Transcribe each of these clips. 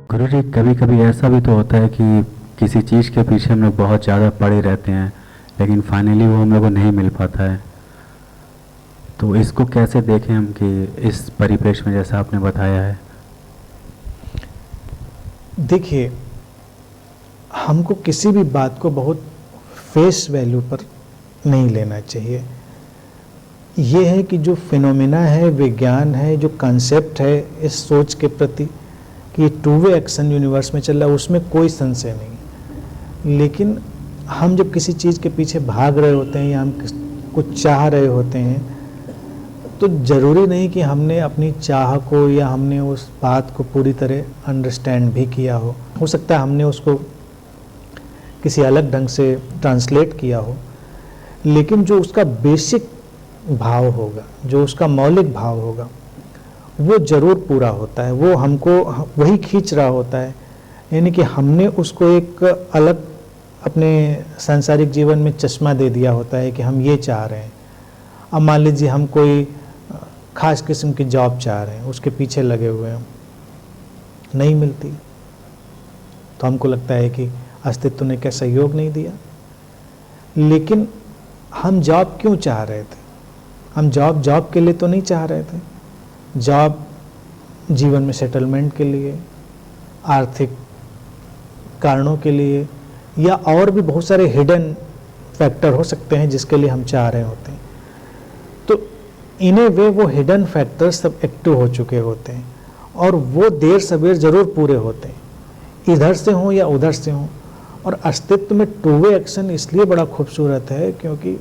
गुरुजी, कभी कभी ऐसा भी तो होता है कि किसी चीज़ के पीछे हम लोग बहुत ज़्यादा पड़े रहते हैं, लेकिन फाइनली वो हम लोग को नहीं मिल पाता है। तो इसको कैसे देखें हम कि इस परिप्रेक्ष्य में जैसा आपने बताया है? देखिए, हमको किसी भी बात को बहुत फेस वैल्यू पर नहीं लेना चाहिए। ये है कि जो फिनोमिना है, विज्ञान है, जो कॉन्सेप्ट है इस सोच के प्रति कि ये टू वे एक्शन यूनिवर्स में चल रहा है, उसमें कोई संशय नहीं। लेकिन हम जब किसी चीज़ के पीछे भाग रहे होते हैं या हम कुछ चाह रहे होते हैं, तो ज़रूरी नहीं कि हमने अपनी चाह को या हमने उस बात को पूरी तरह अंडरस्टैंड भी किया हो सकता है हमने उसको किसी अलग ढंग से ट्रांसलेट किया हो, लेकिन जो उसका बेसिक भाव होगा, जो उसका मौलिक भाव होगा, वो ज़रूर पूरा होता है। वो हमको वही खींच रहा होता है। यानी कि हमने उसको एक अलग अपने सांसारिक जीवन में चश्मा दे दिया होता है कि हम ये चाह रहे हैं। अब मान लीजिए हम कोई ख़ास किस्म की जॉब चाह रहे हैं, उसके पीछे लगे हुए हैं, नहीं मिलती, तो हमको लगता है कि अस्तित्व ने क्या सहयोग नहीं दिया। लेकिन हम जॉब क्यों चाह रहे थे? हम जॉब के लिए तो नहीं चाह रहे थे। जॉब जीवन में सेटलमेंट के लिए, आर्थिक कारणों के लिए, या और भी बहुत सारे हिडन फैक्टर हो सकते हैं जिसके लिए हम चाह रहे होते हैं। तो इन ए वे वो हिडन फैक्टर्स सब एक्टिव हो चुके होते हैं और वो देर सवेर ज़रूर पूरे होते हैं, इधर से हों या उधर से हों। और अस्तित्व में टू वे एक्शन इसलिए बड़ा खूबसूरत है क्योंकि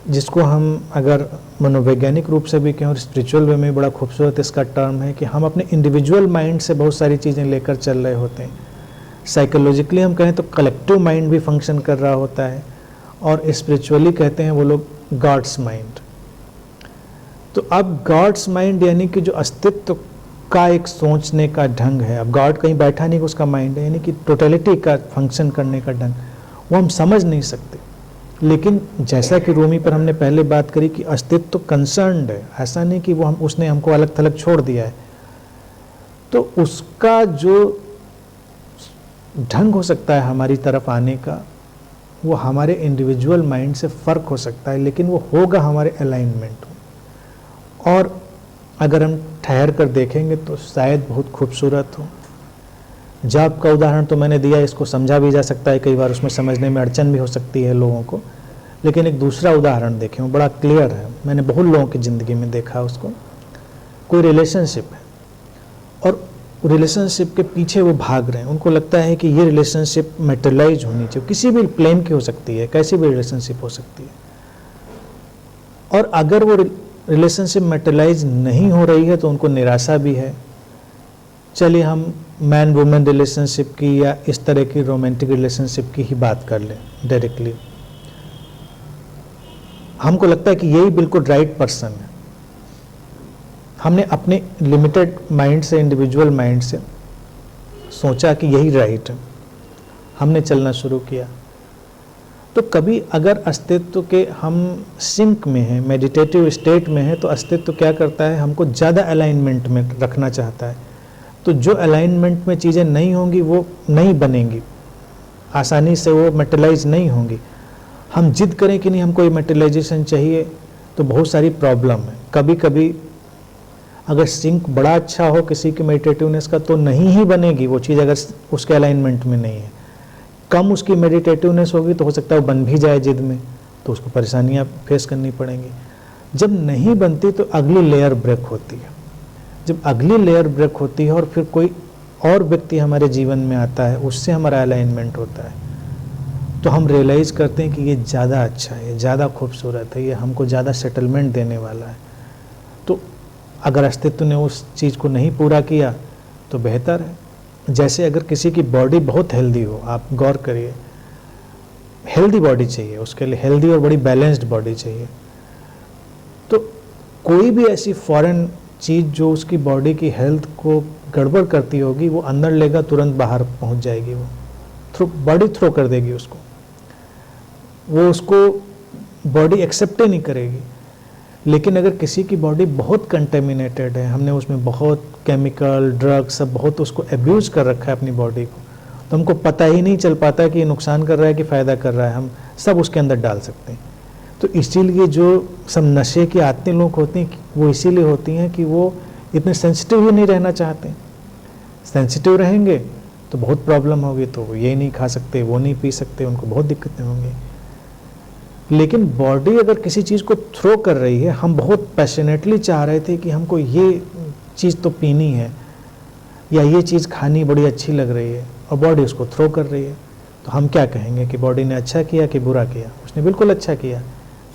जिसको हम अगर मनोवैज्ञानिक रूप से भी कहें और स्पिरिचुअल वे में बड़ा खूबसूरत इसका टर्म है कि हम अपने इंडिविजुअल माइंड से बहुत सारी चीज़ें लेकर चल रहे होते हैं। साइकोलॉजिकली हम कहें तो कलेक्टिव माइंड भी फंक्शन कर रहा होता है, और स्पिरिचुअली कहते हैं वो लोग गॉड्स माइंड। तो अब गॉड्स माइंड यानी कि जो अस्तित्व का एक सोचने का ढंग है, अब गॉड कहीं बैठा नहीं, उसका माइंड है, यानी कि टोटलिटी का फंक्शन करने का ढंग, वो हम समझ नहीं सकते। लेकिन जैसा कि रूमी पर हमने पहले बात करी कि अस्तित्व तो कंसर्न्ड है, ऐसा नहीं कि वो उसने हमको अलग थलग छोड़ दिया है। तो उसका जो ढंग हो सकता है हमारी तरफ आने का, वो हमारे इंडिविजुअल माइंड से फ़र्क हो सकता है, लेकिन वो होगा हमारे अलाइनमेंट में। और अगर हम ठहर कर देखेंगे तो शायद बहुत खूबसूरत हो। जॉब का उदाहरण तो मैंने दिया, इसको समझा भी जा सकता है, कई बार उसमें समझने में अड़चन भी हो सकती है लोगों को। लेकिन एक दूसरा उदाहरण देखें, वो बड़ा क्लियर है, मैंने बहुत लोगों की ज़िंदगी में देखा उसको। कोई रिलेशनशिप है और रिलेशनशिप के पीछे वो भाग रहे हैं, उनको लगता है कि ये रिलेशनशिप मेटेरियलाइज होनी चाहिए, किसी भी प्लेन की हो सकती है, कैसी भी रिलेशनशिप हो सकती है। और अगर वो रिलेशनशिप मेटेरियलाइज नहीं हो रही है तो उनको निराशा भी है। चलिए हम मैन वुमेन रिलेशनशिप की या इस तरह की रोमांटिक रिलेशनशिप की ही बात कर लें डायरेक्टली। हमको लगता है कि यही बिल्कुल राइट पर्सन है। हमने अपने लिमिटेड माइंड से, इंडिविजुअल माइंड से सोचा कि यही राइट है, हमने चलना शुरू किया। तो कभी अगर अस्तित्व के हम सिंक में हैं, मेडिटेटिव स्टेट में हैं, तो अस्तित्व क्या करता है, हमको ज़्यादा अलाइनमेंट में रखना चाहता है। तो जो अलाइनमेंट में चीज़ें नहीं होंगी वो नहीं बनेंगी, आसानी से वो मेटेरियलाइज नहीं होंगी। हम जिद करें कि नहीं हमको ये मेटेरियलाइजेशन चाहिए, तो बहुत सारी प्रॉब्लम है। कभी कभी अगर सिंक बड़ा अच्छा हो किसी की मेडिटेटिवनेस का, तो नहीं ही बनेगी वो चीज़ अगर उसके अलाइनमेंट में नहीं है। कम उसकी मेडिटेटिवनेस होगी तो हो सकता है वो बन भी जाए जिद में, तो उसको परेशानियाँ फेस करनी पड़ेंगी। जब नहीं बनती तो अगली लेयर ब्रेक होती है। जब अगली लेयर ब्रेक होती है और फिर कोई और व्यक्ति हमारे जीवन में आता है, उससे हमारा अलाइनमेंट होता है, तो हम रियलाइज़ करते हैं कि ये ज़्यादा अच्छा है, ये ज़्यादा खूबसूरत है, ये हमको ज़्यादा सेटलमेंट देने वाला है। तो अगर अस्तित्व ने उस चीज़ को नहीं पूरा किया तो बेहतर है। जैसे अगर किसी की बॉडी बहुत हेल्दी हो, आप गौर करिए, हेल्दी बॉडी चाहिए, उसके लिए हेल्दी और बड़ी बैलेंस्ड बॉडी चाहिए। तो कोई भी ऐसी फॉरेन चीज़ जो उसकी बॉडी की हेल्थ को गड़बड़ करती होगी, वो अंदर लेगा तुरंत बाहर पहुंच जाएगी, वो बॉडी थ्रो कर देगी उसको, वो उसको बॉडी एक्सेप्ट ही नहीं करेगी। लेकिन अगर किसी की बॉडी बहुत कंटेमिनेटेड है, हमने उसमें बहुत केमिकल ड्रग्स सब बहुत उसको एब्यूज़ कर रखा है अपनी बॉडी को, तो हमको पता ही नहीं चल पाता कि ये नुकसान कर रहा है कि फ़ायदा कर रहा है, हम सब उसके अंदर डाल सकते हैं। तो इसीलिए जो सब नशे की आदतें लोग होती हैं वो इसीलिए होती हैं कि वो इतने सेंसिटिव ही नहीं रहना चाहते। सेंसिटिव रहेंगे तो बहुत प्रॉब्लम होगी, तो वो ये नहीं खा सकते, वो नहीं पी सकते, उनको बहुत दिक्कतें होंगी। लेकिन बॉडी अगर किसी चीज़ को थ्रो कर रही है, हम बहुत पैशनेटली चाह रहे थे कि हमको ये चीज़ तो पीनी है या ये चीज़ खानी बड़ी अच्छी लग रही है, और बॉडी उसको थ्रो कर रही है, तो हम क्या कहेंगे कि बॉडी ने अच्छा किया कि बुरा किया? उसने बिल्कुल अच्छा किया,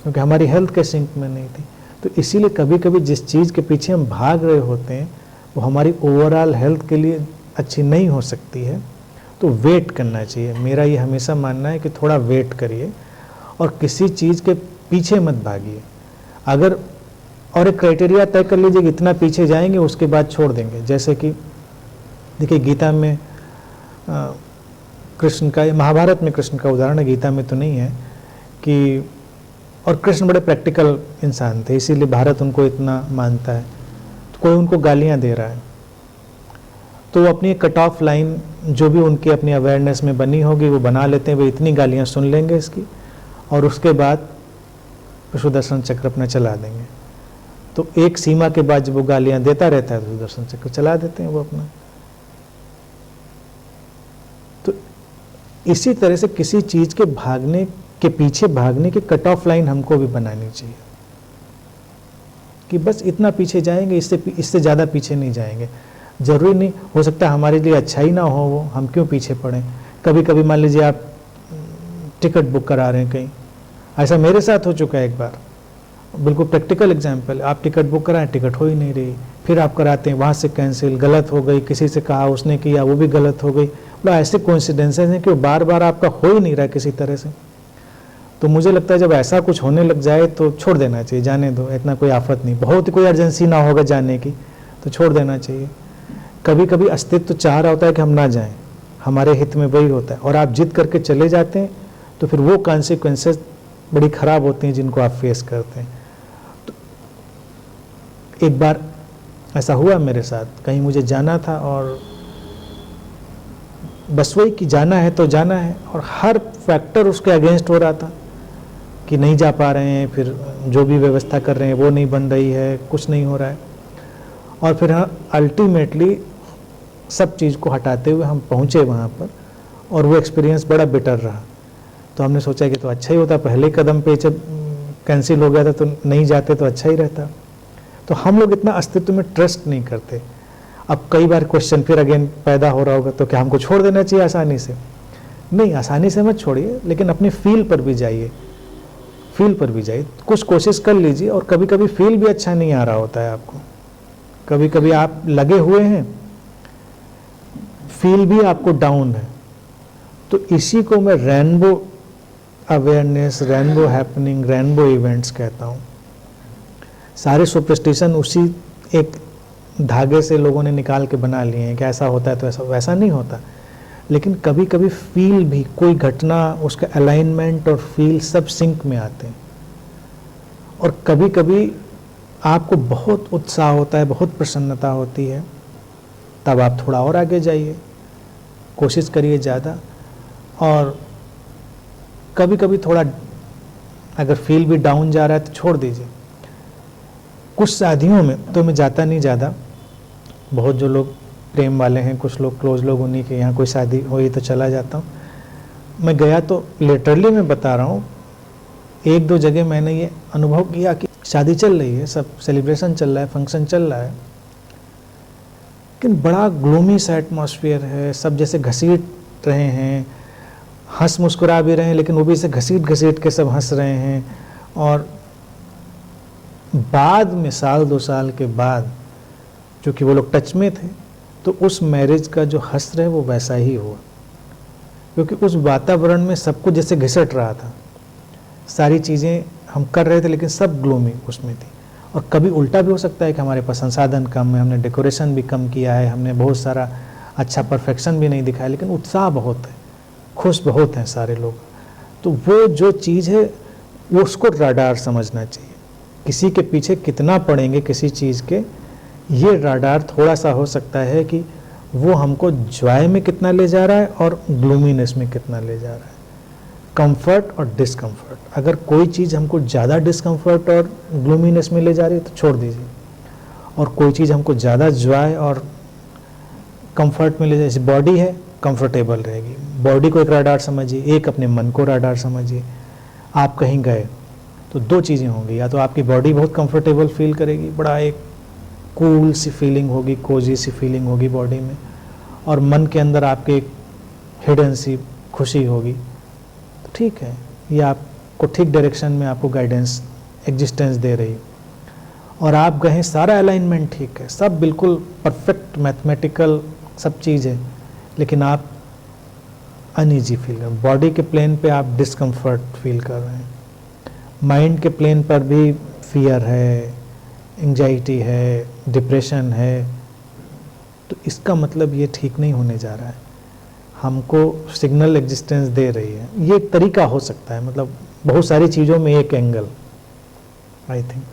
क्योंकि हमारी हेल्थ के सिंक में नहीं थी। तो इसीलिए कभी कभी जिस चीज़ के पीछे हम भाग रहे होते हैं वो हमारी ओवरऑल हेल्थ के लिए अच्छी नहीं हो सकती है, तो वेट करना चाहिए। मेरा ये हमेशा मानना है कि थोड़ा वेट करिए और किसी चीज़ के पीछे मत भागिए। अगर और एक क्राइटेरिया तय कर लीजिए कि इतना पीछे जाएंगे उसके बाद छोड़ देंगे। जैसे कि देखिए गीता में कृष्ण का, महाभारत में कृष्ण का उदाहरण है, गीता में तो नहीं है कि, और कृष्ण बड़े प्रैक्टिकल इंसान थे इसीलिए भारत उनको इतना मानता है। तो कोई उनको गालियाँ दे रहा है तो वो अपनी कट ऑफ लाइन जो भी उनकी अपनी अवेयरनेस में बनी होगी वो बना लेते हैं, वे इतनी गालियाँ सुन लेंगे इसकी और उसके बाद सुदर्शन चक्र अपना चला देंगे। तो एक सीमा के बाद जब वो गालियाँ देता रहता है तो सुदर्शन चक्र चला देते हैं वो अपना। तो इसी तरह से किसी चीज़ के भागने के पीछे भागने की कट ऑफ लाइन हमको भी बनानी चाहिए कि बस इतना पीछे जाएंगे, इससे ज़्यादा पीछे नहीं जाएंगे। ज़रूरी नहीं, हो सकता है हमारे लिए अच्छा ही ना हो वो, हम क्यों पीछे पड़ें। कभी कभी मान लीजिए आप टिकट बुक करा रहे हैं कहीं, ऐसा मेरे साथ हो चुका है एक बार, बिल्कुल प्रैक्टिकल एग्जांपल। आप टिकट बुक कराएं, टिकट हो ही नहीं रही, फिर आप कराते हैं वहाँ से कैंसिल, गलत हो गई, किसी से कहा उसने किया वो भी गलत हो गई। मतलब ऐसे कोइंसिडेंसेस हैं कि वो बार बार आपका हो ही नहीं रहा किसी तरह से। तो मुझे लगता है जब ऐसा कुछ होने लग जाए तो छोड़ देना चाहिए, जाने दो, इतना कोई आफत नहीं, बहुत ही कोई अर्जेंसी ना होगा जाने की तो छोड़ देना चाहिए। कभी कभी अस्तित्व चाह रहा होता है कि हम ना जाएं, हमारे हित में वही होता है, और आप जिद करके चले जाते हैं तो फिर वो कॉन्सिक्वेंसेस बड़ी ख़राब होती हैं जिनको आप फेस करते हैं। तो एक बार ऐसा हुआ मेरे साथ, कहीं मुझे जाना था और बस वही कि जाना है तो जाना है, और हर फैक्टर उसके अगेंस्ट हो रहा था कि नहीं जा पा रहे हैं, फिर जो भी व्यवस्था कर रहे हैं वो नहीं बन रही है, कुछ नहीं हो रहा है। और फिर अल्टीमेटली सब चीज़ को हटाते हुए हम पहुँचे वहाँ पर, और वो एक्सपीरियंस बड़ा बेटर रहा। तो हमने सोचा कि तो अच्छा ही होता, पहले कदम पे जब कैंसिल हो गया था तो नहीं जाते तो अच्छा ही रहता। तो हम लोग इतना अस्तित्व में ट्रस्ट नहीं करते। अब कई बार क्वेश्चन फिर अगेन पैदा हो रहा होगा, तो क्या हमको छोड़ देना चाहिए आसानी से? नहीं, आसानी से मत छोड़िए, लेकिन अपने फील पर भी जाइए, फील पर भी जाइए, कुछ कोशिश कर लीजिए। और कभी कभी फील भी अच्छा नहीं आ रहा होता है आपको, कभी कभी आप लगे हुए हैं, फील भी आपको डाउन है। तो इसी को मैं rainbow awareness, rainbow happening, rainbow events कहता हूँ। सारे सुपरस्टिशन उसी एक धागे से लोगों ने निकाल के बना लिए हैं कि ऐसा होता है तो ऐसा, वैसा नहीं होता। लेकिन कभी कभी फील भी, कोई घटना, उसका अलाइनमेंट और फील सब सिंक में आते हैं। और कभी कभी आपको बहुत उत्साह होता है, बहुत प्रसन्नता होती है, तब आप थोड़ा और आगे जाइए, कोशिश करिए ज़्यादा। और कभी कभी थोड़ा अगर फील भी डाउन जा रहा है तो छोड़ दीजिए। कुछ शादियों में तो मैं जाता नहीं ज़्यादा, बहुत जो लोग प्रेम वाले हैं, कुछ लोग क्लोज लोग, उन्हीं के यहाँ कोई शादी हुई तो चला जाता हूँ। मैं गया तो लिटरली मैं बता रहा हूँ, एक दो जगह मैंने ये अनुभव किया कि शादी चल रही है, सब सेलिब्रेशन चल रहा है, फंक्शन चल रहा है, लेकिन बड़ा ग्लूमी सा एटमॉस्फेयर है, सब जैसे घसीट रहे हैं, हंस मुस्कुरा भी रहे हैं, लेकिन वो भी इसे घसीट घसीट के सब हंस रहे हैं। और बाद में साल दो साल के बाद क्योंकि वो लोग टच में थे, तो उस मैरिज का जो हंस रहे वो वैसा ही हुआ, क्योंकि उस वातावरण में सब कुछ जैसे घिसट रहा था, सारी चीज़ें हम कर रहे थे लेकिन सब ग्लूमी उसमें थी। और कभी उल्टा भी हो सकता है कि हमारे पास संसाधन कम है, हमने डेकोरेशन भी कम किया है, हमने बहुत सारा अच्छा परफेक्शन भी नहीं दिखाया, लेकिन उत्साह बहुत है, खुश बहुत हैं सारे लोग। तो वो जो चीज़ है वो उसको रडार समझना चाहिए किसी के पीछे कितना पड़ेंगे किसी चीज़ के, ये राडार थोड़ा सा हो सकता है कि वो हमको जॉय में कितना ले जा रहा है और ग्लूमीनेस में कितना ले जा रहा है, कंफर्ट और डिस्कम्फर्ट। अगर कोई चीज़ हमको ज़्यादा डिस्कम्फर्ट और ग्लूमीनेस में ले जा रही है तो छोड़ दीजिए, और कोई चीज़ हमको ज़्यादा जॉय और कंफर्ट में ले जाए, जैसे बॉडी है कंफर्टेबल रहेगी, बॉडी को एक राडार समझिए, एक अपने मन को राडार समझिए। आप कहीं गए तो दो चीज़ें होंगी, या तो आपकी बॉडी बहुत कंफर्टेबल फील करेगी, बड़ा एक कूल सी फीलिंग होगी, कोजी सी फीलिंग होगी बॉडी में, और मन के अंदर आपके एक हिडन सी खुशी होगी। तो ठीक है, ये आपको ठीक डायरेक्शन में आपको गाइडेंस एग्जिस्टेंस दे रही है। और आप गए, सारा अलाइनमेंट ठीक है, सब बिल्कुल परफेक्ट मैथमेटिकल सब चीज़ है, लेकिन आप अनईजी फील कर रहे हैं, बॉडी के प्लेन पे आप डिस्कम्फर्ट फील कर रहे हैं, माइंड के प्लेन पर भी फियर है, एंजाइटी है, डिप्रेशन है, तो इसका मतलब ये ठीक नहीं होने जा रहा है, हमको सिग्नल एग्जिस्टेंस दे रही है। ये एक तरीका हो सकता है, मतलब बहुत सारी चीज़ों में एक एंगल आई थिंक।